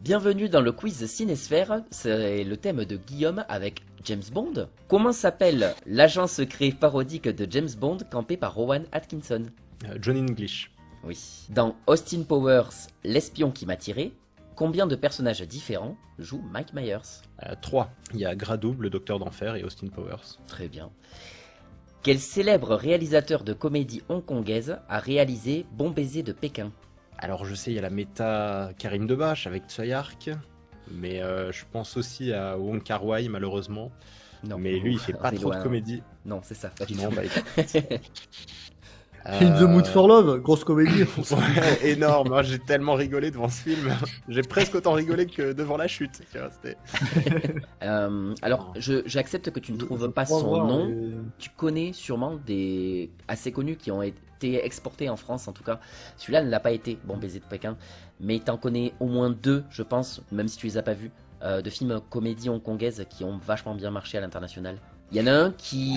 Bienvenue dans le quiz Cinésphère, c'est le thème de Guillaume avec James Bond. Comment s'appelle l'agent secret parodique de James Bond campé par Rowan Atkinson? Johnny English. Oui. Dans Austin Powers, l'espion qui m'a tiré, combien de personnages différents joue Mike Myers? 3. Il y a Gradouble, le Docteur d'Enfer et Austin Powers. Très bien. Quel célèbre réalisateur de comédie hongkongaise a réalisé Bon baiser de Pékin? Alors je sais, il y a la méta Karim Debache avec Tsui Hark, mais je pense aussi à Wong Kar-wai malheureusement. Non. Mais lui il fait pas C'est trop loin. de comédie. Non, c'est ça. Pas du Non, tout. bah écoute. In the Mood for Love, grosse comédie. Ouais, énorme, moi, j'ai tellement rigolé devant ce film. J'ai presque autant rigolé que devant la chute. Tu vois, Alors, j'accepte que tu ne trouves pas son nom. Tu connais sûrement des assez connus qui ont été exportés en France, en tout cas. Celui-là ne l'a pas été, Bon baiser de Pékin. Mais t'en connais au moins deux, je pense, même si tu les as pas vus, de films comédie hongkongaise qui ont vachement bien marché à l'international. Il y en a un qui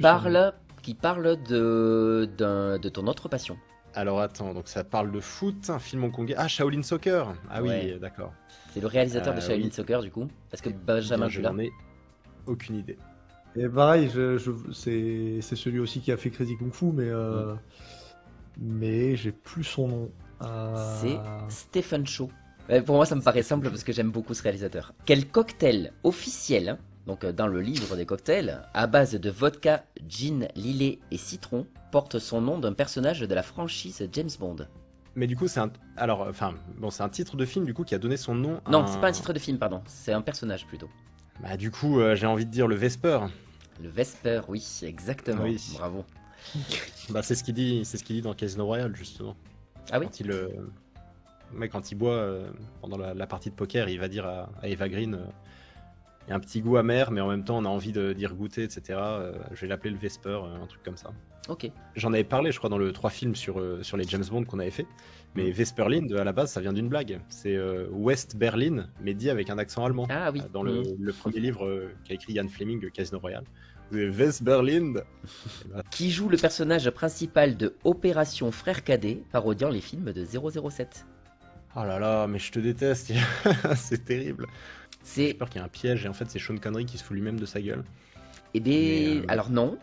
parle de ton autre passion. Alors attends, donc ça parle de foot, un film hongkongais. Ah, Shaolin Soccer. Ah oui, Ouais. d'accord. C'est le réalisateur de Shaolin oui. Soccer, du coup. Parce que Benjamin, Je tu l'as. n'en ai aucune idée. Et pareil, c'est celui aussi qui a fait Crazy Kung Fu, mais j'ai plus son nom. C'est Stephen Chow. Pour moi, ça me paraît simple parce que j'aime beaucoup ce réalisateur. Quel cocktail officiel, hein, donc dans le livre des cocktails, à base de vodka, gin, lillet et citron, porte son nom d'un personnage de la franchise James Bond? Mais du coup, c'est un titre de film du coup qui a donné son nom. Non, à c'est pas un titre de film, pardon. C'est un personnage plutôt. Bah du coup, j'ai envie de dire le Vesper. Le Vesper, oui, exactement. Oui. Bravo. Bah c'est ce qu'il dit dans Casino Royale justement. Ah oui. Quand il boit pendant la partie de poker, il va dire à Eva Green, il y a un petit goût amer, mais en même temps on a envie d'y regoûter, etc. Je vais l'appeler le Vesper, un truc comme ça. Ok. J'en avais parlé, je crois, dans le 3 films sur les James Bond qu'on avait fait. Mais Vesperlin, à la base, ça vient d'une blague. C'est West Berlin, mais dit avec un accent allemand. Ah oui. Dans le premier livre qu'a écrit Ian Fleming, Casino Royale. West Berlin. Qui joue le personnage principal de Opération Frère Cadet, parodiant les films de 007? Oh là là, mais je te déteste. C'est terrible. J'ai C'est... peur qu'il y ait un piège et en fait c'est Sean Connery qui se fout lui-même de sa gueule. Eh bien, Mais, alors non,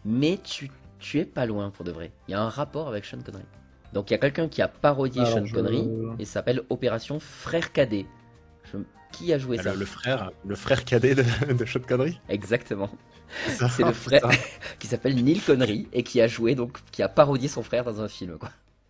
mais tu es pas loin pour de vrai. Il y a un rapport avec Sean Connery. Donc il y a quelqu'un qui a parodié Alors, Sean Connery et ça s'appelle Opération Frère Cadet. Qui a joué ça? Le frère cadet de Sean Connery. Exactement. Ça, C'est le frère putain. qui s'appelle Neil Connery et qui a joué, donc qui a parodié son frère dans un film, quoi.